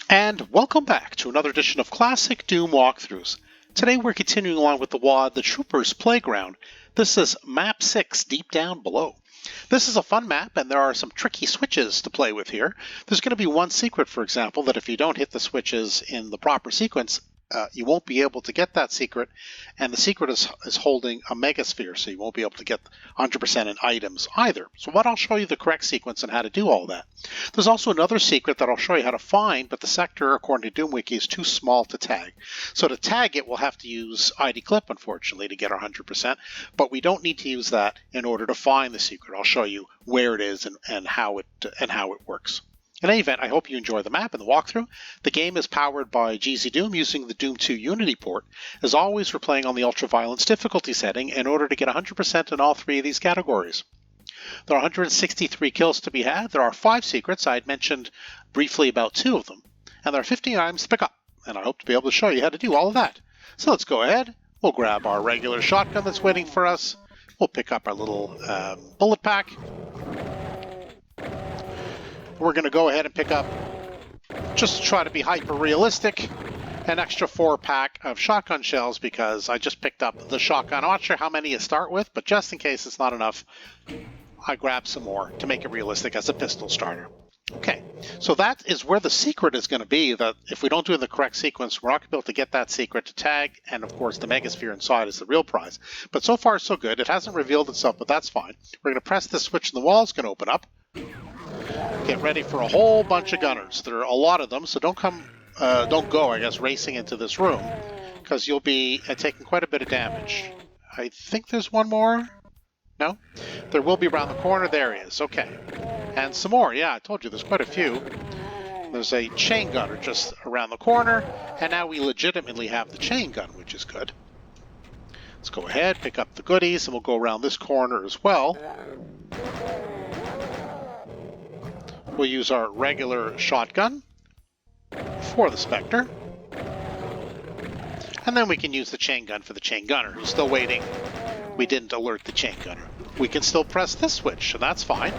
And welcome back to another edition of Classic Doom Walkthroughs. Today we're continuing along with the WAD, the Troopers Playground. This is Map 6, Deep Down Below. This is a fun map, and there are some tricky switches to play with here. There's going to be one secret, for example, that if you don't hit the switches in the proper sequence, you won't be able to get that secret, and the secret is holding a megasphere, so you won't be able to get 100% in items either. So I'll show you the correct sequence and how to do all that. There's also another secret that I'll show you how to find, but the sector, according to DoomWiki, is too small to tag. So to tag it, we'll have to use ID clip, unfortunately, to get our 100%, but we don't need to use that in order to find the secret. I'll show you where it is and how it works. In any event, I hope you enjoy the map and the walkthrough. The game is powered by GZDoom using the Doom 2 Unity port. As always, we're playing on the ultra-violence difficulty setting in order to get 100% in all three of these categories. There are 163 kills to be had. There are 5 secrets. I had mentioned briefly about 2 of them. And there are 15 items to pick up. And I hope to be able to show you how to do all of that. So let's go ahead. We'll grab our regular shotgun that's waiting for us. We'll pick up our little bullet pack. We're going to go ahead and pick up, just to try to be hyper-realistic, an extra 4-pack of shotgun shells because I just picked up the shotgun. I'm not sure how many you start with, but just in case it's not enough, I grabbed some more to make it realistic as a pistol starter. Okay, so that is where the secret is going to be, that if we don't do it in the correct sequence, we're not going to be able to get that secret to tag, and of course the megasphere inside is the real prize. But so far so good. It hasn't revealed itself, but that's fine. We're going to press this switch and the wall is going to open up. Get ready for a whole bunch of gunners. There are a lot of them, so don't go, I guess, racing into this room, because you'll be taking quite a bit of damage. I think there's one more. No? There will be around the corner. There he is. Okay. And some more. Yeah, I told you, there's quite a few. There's a chain gunner just around the corner, and now we legitimately have the chain gun, which is good. Let's go ahead, pick up the goodies, and we'll go around this corner as well. We'll use our regular shotgun for the Spectre. And then we can use the chain gun for the chain gunner, who's still waiting. We didn't alert the chain gunner. We can still press this switch, so that's fine.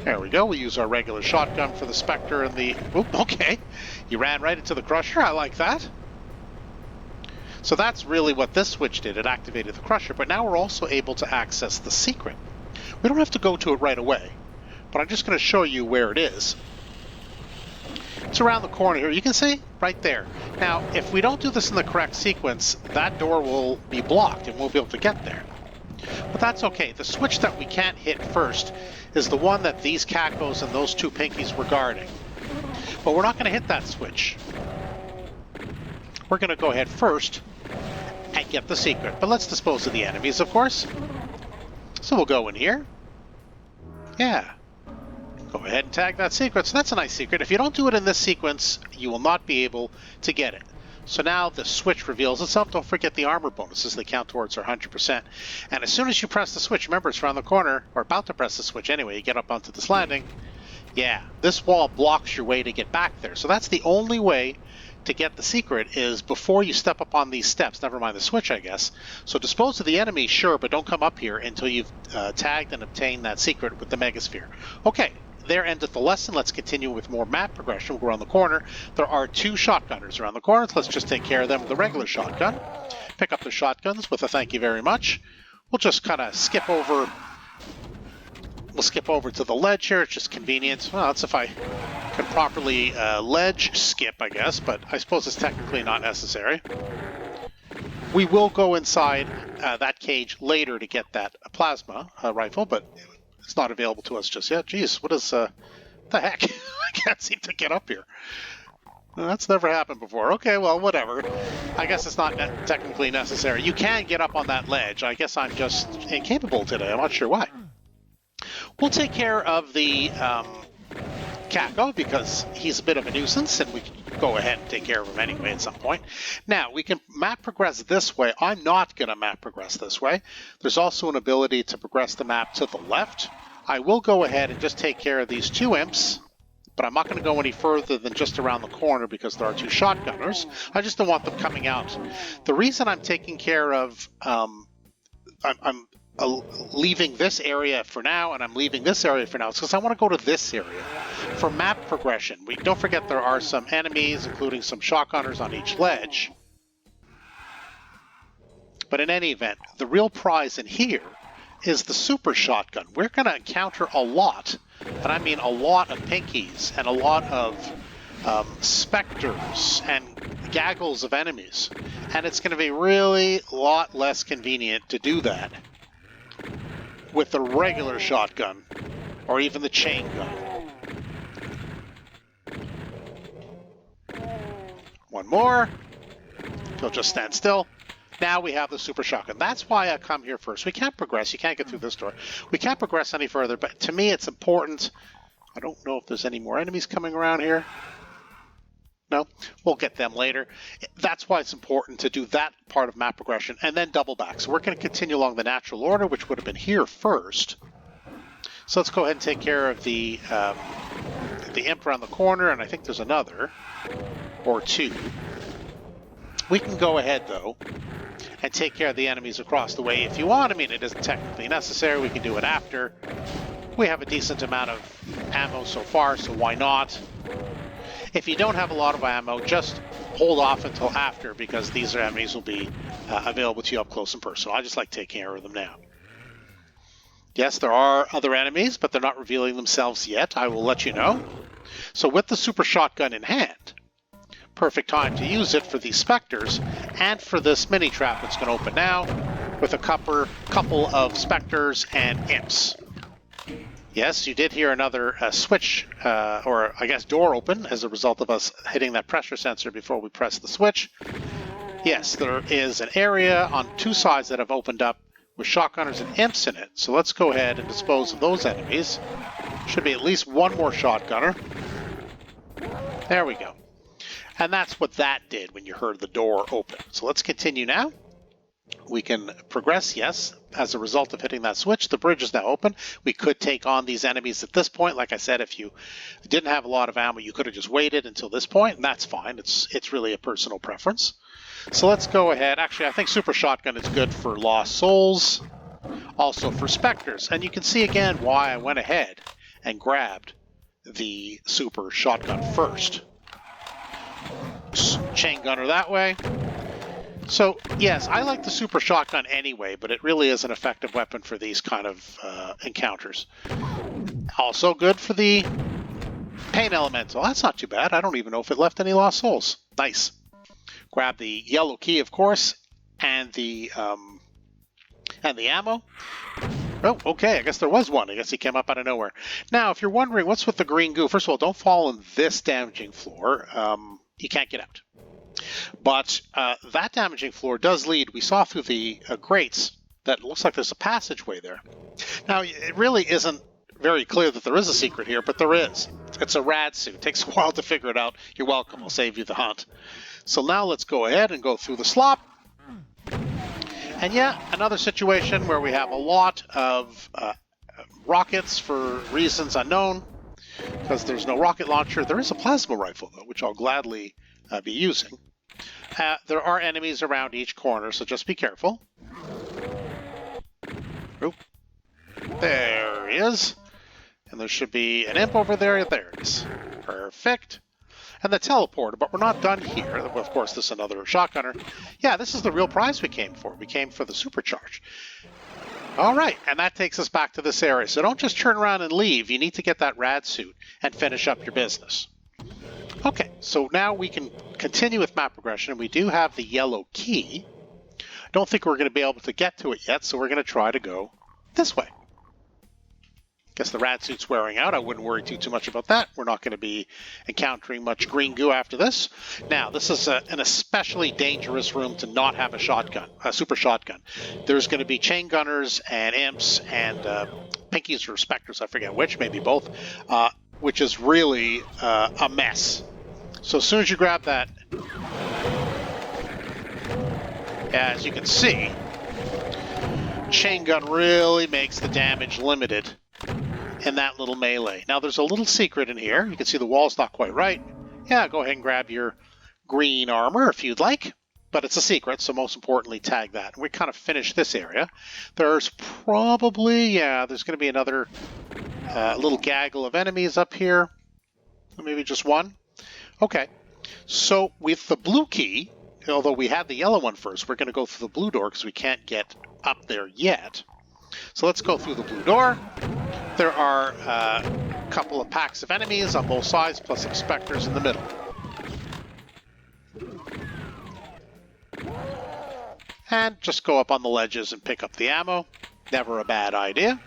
There we go. We'll use our regular shotgun for the Spectre and the... Oop, okay. You ran right into the Crusher. I like that. So that's really what this switch did. It activated the Crusher, but now we're also able to access the secret. We don't have to go to it right away, but I'm just going to show you where it is. It's around the corner here. You can see right there. Now, if we don't do this in the correct sequence, that door will be blocked and we'll be able to get there. But that's okay. The switch that we can't hit first is the one that these cacos and those 2 pinkies were guarding. But we're not going to hit that switch. We're going to go ahead first and get the secret. But let's dispose of the enemies, of course. So we'll go in here. Yeah. Go ahead and tag that secret. So that's a nice secret. If you don't do it in this sequence, you will not be able to get it. So now the switch reveals itself. Don't forget the armor bonuses. They count towards our 100%. And as soon as you press the switch, remember it's around the corner, or about to press the switch anyway, you get up onto this landing. Yeah, this wall blocks your way to get back there. So that's the only way to get the secret is before you step up on these steps, never mind the switch, I guess. So dispose of the enemy, sure, but don't come up here until you've tagged and obtained that secret with the megasphere. Okay, there endeth the lesson. Let's continue with more map progression. We'll go around the corner. There are 2 shotgunners around the corner. So let's just take care of them with the regular shotgun. Pick up the shotguns with a thank you very much. We'll just kind of skip over. We'll skip over to the ledge here. It's just convenient. Well, that's if I can properly ledge skip, I guess, but I suppose it's technically not necessary. We will go inside that cage later to get that plasma rifle, but it's not available to us just yet. Jeez, what is the heck? I can't seem to get up here. That's never happened before. Okay, well, whatever. I guess it's not technically necessary. You can get up on that ledge. I guess I'm just incapable today. I'm not sure why. We'll take care of the Caco because he's a bit of a nuisance, and we can go ahead and take care of him anyway at some point. Now, we can map progress this way. I'm not going to map progress this way. There's also an ability to progress the map to the left. I will go ahead and just take care of these 2 imps, but I'm not going to go any further than just around the corner because there are 2 shotgunners. I just don't want them coming out. The reason I'm taking care of... I'm leaving this area for now, and I'm leaving this area for now. It's because I want to go to this area. For map progression, we don't forget there are some enemies, including some shotgunners on each ledge. But in any event, the real prize in here is the super shotgun. We're going to encounter a lot, and I mean a lot of pinkies and a lot of specters and gaggles of enemies. And it's going to be really a lot less convenient to do that with the regular shotgun or even the chain gun. One more. He'll just stand still. Now we have the super shotgun. That's why I come here first. We can't progress. You can't get through this door. We can't progress any further, but to me it's important. I don't know if there's any more enemies coming around here. No? We'll get them later. That's why it's important to do that part of map progression and then double back. So we're going to continue along the natural order, which would have been here first. So let's go ahead and take care of the imp around the corner, and I think there's another or two. We can go ahead, though, and take care of the enemies across the way if you want. I mean, it isn't technically necessary. We can do it after. We have a decent amount of ammo so far, so why not? If you don't have a lot of ammo, just hold off until after, because these enemies will be available to you up close and personal. I just like taking care of them now. Yes, there are other enemies, but they're not revealing themselves yet. I will let you know. So with the super shotgun in hand, perfect time to use it for these specters and for this mini trap that's going to open now with a couple of specters and imps. Yes, you did hear another switch, or I guess door open as a result of us hitting that pressure sensor before we press the switch. Yes, there is an area on two sides that have opened up with shotgunners and imps in it. So let's go ahead and dispose of those enemies. Should be at least one more shotgunner. There we go. And that's what that did when you heard the door open. So let's continue now. We can progress, yes, as a result of hitting that switch. The bridge is now open. We could take on these enemies at this point. Like I said, if you didn't have a lot of ammo, you could have just waited until this point, and that's fine. It's really a personal preference. So let's go ahead. Actually, I think Super Shotgun is good for Lost Souls, also for Spectres. And you can see again why I went ahead and grabbed the Super Shotgun first. Chain gunner that way. So, yes, I like the Super Shotgun anyway, but it really is an effective weapon for these kind of encounters. Also good for the Pain Elemental. That's not too bad. I don't even know if it left any Lost Souls. Nice. Grab the yellow key, of course, and the ammo. Oh, okay, I guess there was one. I guess he came up out of nowhere. Now, if you're wondering what's with the green goo, first of all, don't fall on this damaging floor. You can't get out. But that damaging floor does lead, we saw through the grates, that looks like there's a passageway there. Now, it really isn't very clear that there is a secret here, but there is. It's a rad suit. It takes a while to figure it out. You're welcome. I'll save you the hunt. So now let's go ahead and go through the slop. And yeah, another situation where we have a lot of rockets for reasons unknown, because there's no rocket launcher. There is a plasma rifle, though, which I'll gladly be using. There are enemies around each corner, so just be careful. Oop. There he is. And there should be an imp over there. There it is. Perfect. And the teleporter, but we're not done here. Of course, this is another shotgunner. Yeah, this is the real prize we came for. We came for the supercharge. All right, and that takes us back to this area. So don't just turn around and leave. You need to get that rad suit and finish up your business. Okay, so now we can continue with map progression. We do have the yellow key. I don't think we're going to be able to get to it yet, so we're going to try to go this way. Guess the rad suit's wearing out. I wouldn't worry too much about that. We're not going to be encountering much green goo after this. Now, this is an especially dangerous room to not have a shotgun, a super shotgun. There's going to be chain gunners and imps and pinkies or specters, I forget which, maybe both, which is really a mess. So as soon as you grab that, as you can see, chain gun really makes the damage limited in that little melee. Now there's a little secret in here. You can see the wall's not quite right. Yeah, go ahead and grab your green armor if you'd like. but it's a secret, so most importantly, tag that. We kind of finished this area. There's probably, yeah, there's going to be another little gaggle of enemies up here. Maybe just one. Okay, so with the blue key, although we had the yellow one first, we're going to go through the blue door because we can't get up there yet. So let's go through the blue door. There are a couple of packs of enemies on both sides, plus some specters in the middle. And just go up on the ledges and pick up the ammo. Never a bad idea.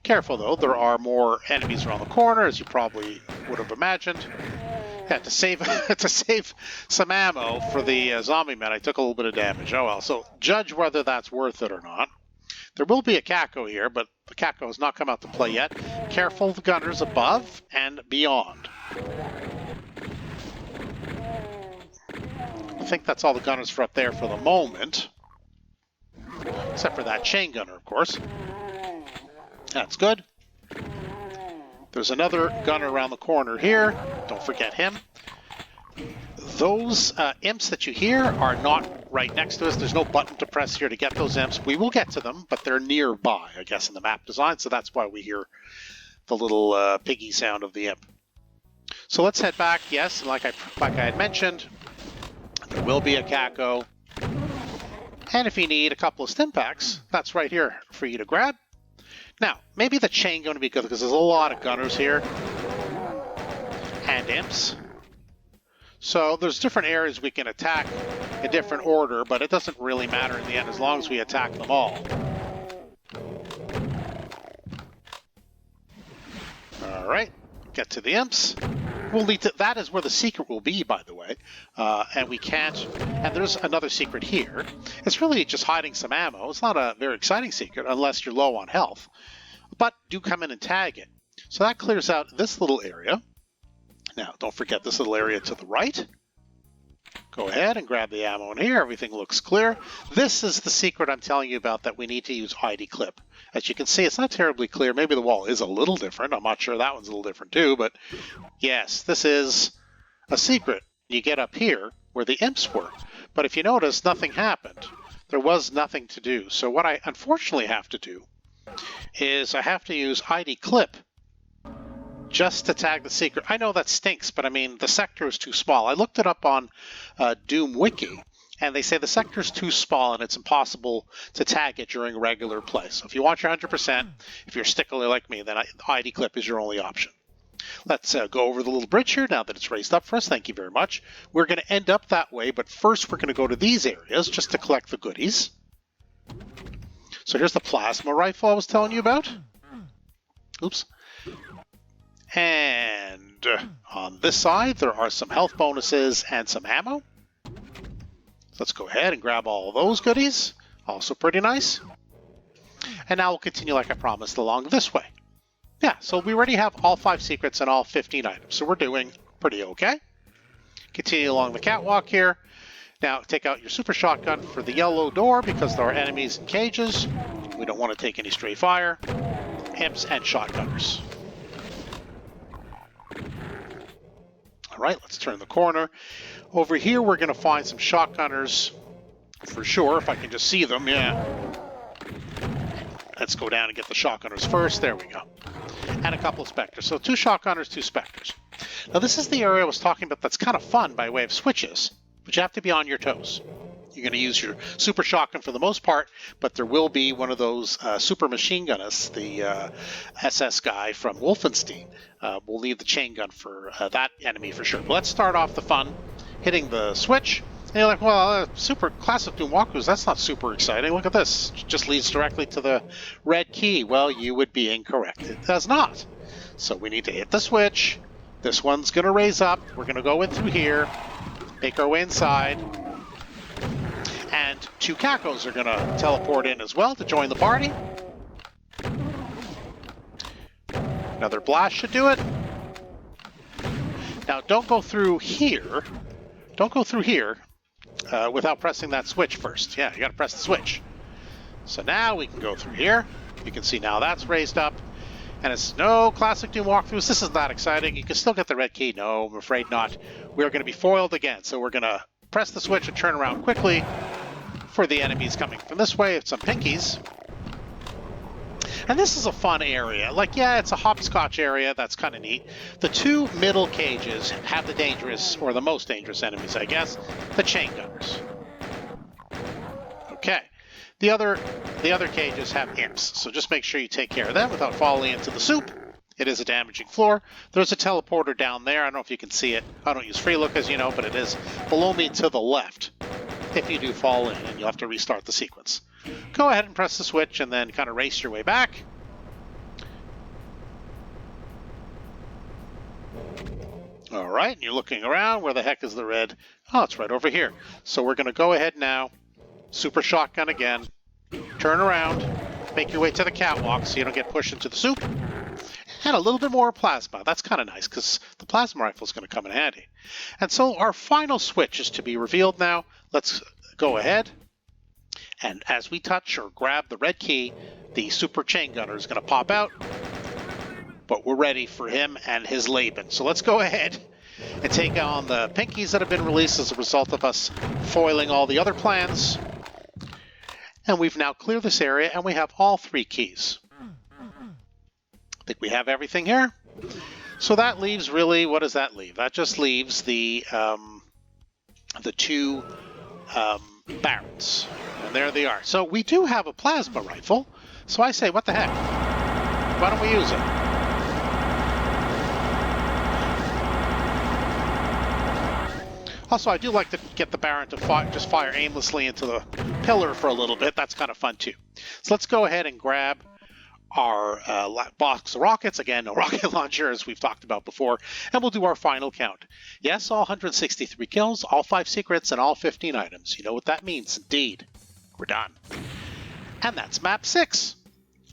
Careful though, there are more enemies around the corner, as you probably would have imagined. Had to save to save some ammo for the zombie men. I took a little bit of damage. Oh well. So judge whether that's worth it or not. There will be a Kako here, but the Kako has not come out to play yet. Careful of the gunners above and beyond. I think that's all the gunners for up there for the moment. Except for that chain gunner, of course. That's good. There's another gunner around the corner here. Don't forget him. Those imps that you hear are not right next to us. There's no button to press here to get those imps. We will get to them, but they're nearby, I guess, in the map design. So that's why we hear the little piggy sound of the imp. So let's head back. Yes, and like I had mentioned, there will be a Kako. And if you need a couple of stim packs, that's right here for you to grab. Now, maybe the chain gun would be good because there's a lot of gunners here. And imps. So there's different areas we can attack in different order, but it doesn't really matter in the end as long as we attack them all. Alright, get to the imps. We'll need to, that is where the secret will be, by the way. And we can't, and there's another secret here. It's really just hiding some ammo. It's not a very exciting secret unless you're low on health. But do come in and tag it. So that clears out this little area. Now, don't forget this little area to the right. Go ahead and grab the ammo in here. Everything looks clear. This is the secret I'm telling you about that we need to use ID clip. As you can see, it's not terribly clear. Maybe the wall is a little different. I'm not sure that one's a little different too, but yes, this is a secret. You get up here where the imps were. But if you notice, nothing happened. There was nothing to do. So what I unfortunately have to do is I have to use ID clip just to tag the secret. I know that stinks, but I mean, the sector is too small. I looked it up on Doom Wiki, and they say the sector is too small and it's impossible to tag it during regular play. So if you want your 100%, if you're a stickler like me, then ID clip is your only option. Let's go over the little bridge here now that it's raised up for us. Thank you very much. We're going to end up that way, but first we're going to go to these areas just to collect the goodies. So here's the plasma rifle I was telling you about. Oops. And on this side, there are some health bonuses and some ammo. Let's go ahead and grab all of those goodies. Also pretty nice. And now we'll continue like I promised along this way. Yeah, so we already have all 5 secrets and all 15 items, so we're doing pretty okay. Continue along the catwalk here. Now take out your super shotgun for the yellow door because there are enemies in cages. We don't want to take any stray fire. Imps and shotgunners. Alright, let's turn the corner. Over here we're going to find some shotgunners for sure, if I can just see them, yeah. Let's go down and get the shotgunners first. There we go. And a couple of specters. So 2 shotgunners, 2 specters. Now this is the area I was talking about that's kind of fun by way of switches, but you have to be on your toes. You're going to use your super shotgun for the most part, but there will be one of those super machine gunners, the SS guy from Wolfenstein. We'll need the chain gun for that enemy for sure. But let's start off the fun, hitting the switch. And you're like, well, super classic Doom Walkthroughs, that's not super exciting. Look at this. It just leads directly to the red key. Well, you would be incorrect. It does not. So we need to hit the switch. This one's going to raise up. We're going to go in through here, make our way inside. And 2 Kakos are going to teleport in as well to join the party. Another blast should do it. Now, don't go through here. Don't go through here without pressing that switch first. Yeah, you got to press the switch. So now we can go through here. You can see now that's raised up. And it's no classic Doom Walkthroughs. This is not exciting. You can still get the red key. No, I'm afraid not. We're going to be foiled again. So we're going to press the switch and turn around quickly for the enemies coming from this way. It's some pinkies. And this is a fun area. Like, yeah, it's a hopscotch area. That's kind of neat. The two middle cages have the dangerous, or the most dangerous enemies, I guess, the chain gunners. Okay. The other cages have imps, so just make sure you take care of them without falling into the soup. It is a damaging floor. There's a teleporter down there. I don't know if you can see it. I don't use free look, as you know, but it is below me to the left if you do fall in, and you'll have to restart the sequence. Go ahead and press the switch and then kind of race your way back. All right, and you're looking around. Where the heck is the red? Oh, it's right over here. So we're going to go ahead now. Super shotgun again. Turn around. Make your way to the catwalk so you don't get pushed into the soup. And a little bit more plasma. That's kind of nice because the plasma rifle is going to come in handy. And so our final switch is to be revealed now. Let's go ahead. And as we touch or grab the red key, the super chain gunner is going to pop out. But we're ready for him and his Laban. So let's go ahead and take on the pinkies that have been released as a result of us foiling all the other plans. And we've now cleared this area and we have all 3 keys. I think we have everything here. So that leaves really, what does that leave? That just leaves the 2 Barons. And there they are. So we do have a plasma rifle. So I say, what the heck? Why don't we use it? Also, I do like to get the Baron to just fire aimlessly into the pillar for a little bit. That's kind of fun, too. So let's go ahead and grab our box of rockets. Again, no rocket launcher, as we've talked about before. And we'll do our final count. Yes, all 163 kills, all 5 secrets, and all 15 items. You know what that means, indeed. We're done. And that's map 6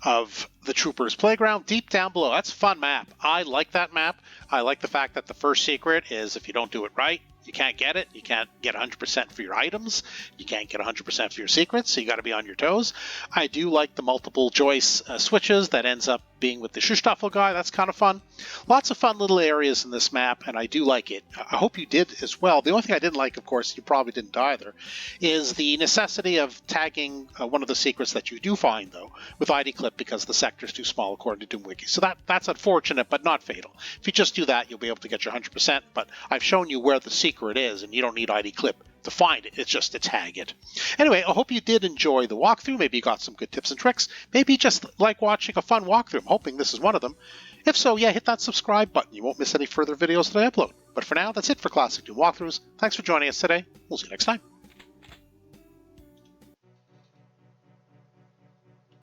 of the Troopers Playground, deep down below. That's a fun map. I like that map. I like the fact that the first secret is if you don't do it right, you can't get it. You can't get 100% for your items. You can't get 100% for your secrets, so you got to be on your toes. I do like the multiple choice switches that ends up being with the Schustaffel guy. That's kind of fun. Lots of fun little areas in this map, and I do like it. I hope you did as well. The only thing I didn't like, of course, you probably didn't either, is the necessity of tagging one of the secrets that you do find, though, with ID clip because the sector's too small according to DoomWiki. So that's unfortunate, but not fatal. If you just do that, you'll be able to get your 100%, but I've shown you where the secret is, and you don't need ID clip to find it. It's just to tag it. Anyway, I hope you did enjoy the walkthrough. Maybe you got some good tips and tricks. Maybe you just like watching a fun walkthrough. I'm hoping this is one of them. If so, yeah, hit that subscribe button. You won't miss any further videos that I upload. But for now, that's it for Classic Doom Walkthroughs. Thanks for joining us today. We'll see you next time.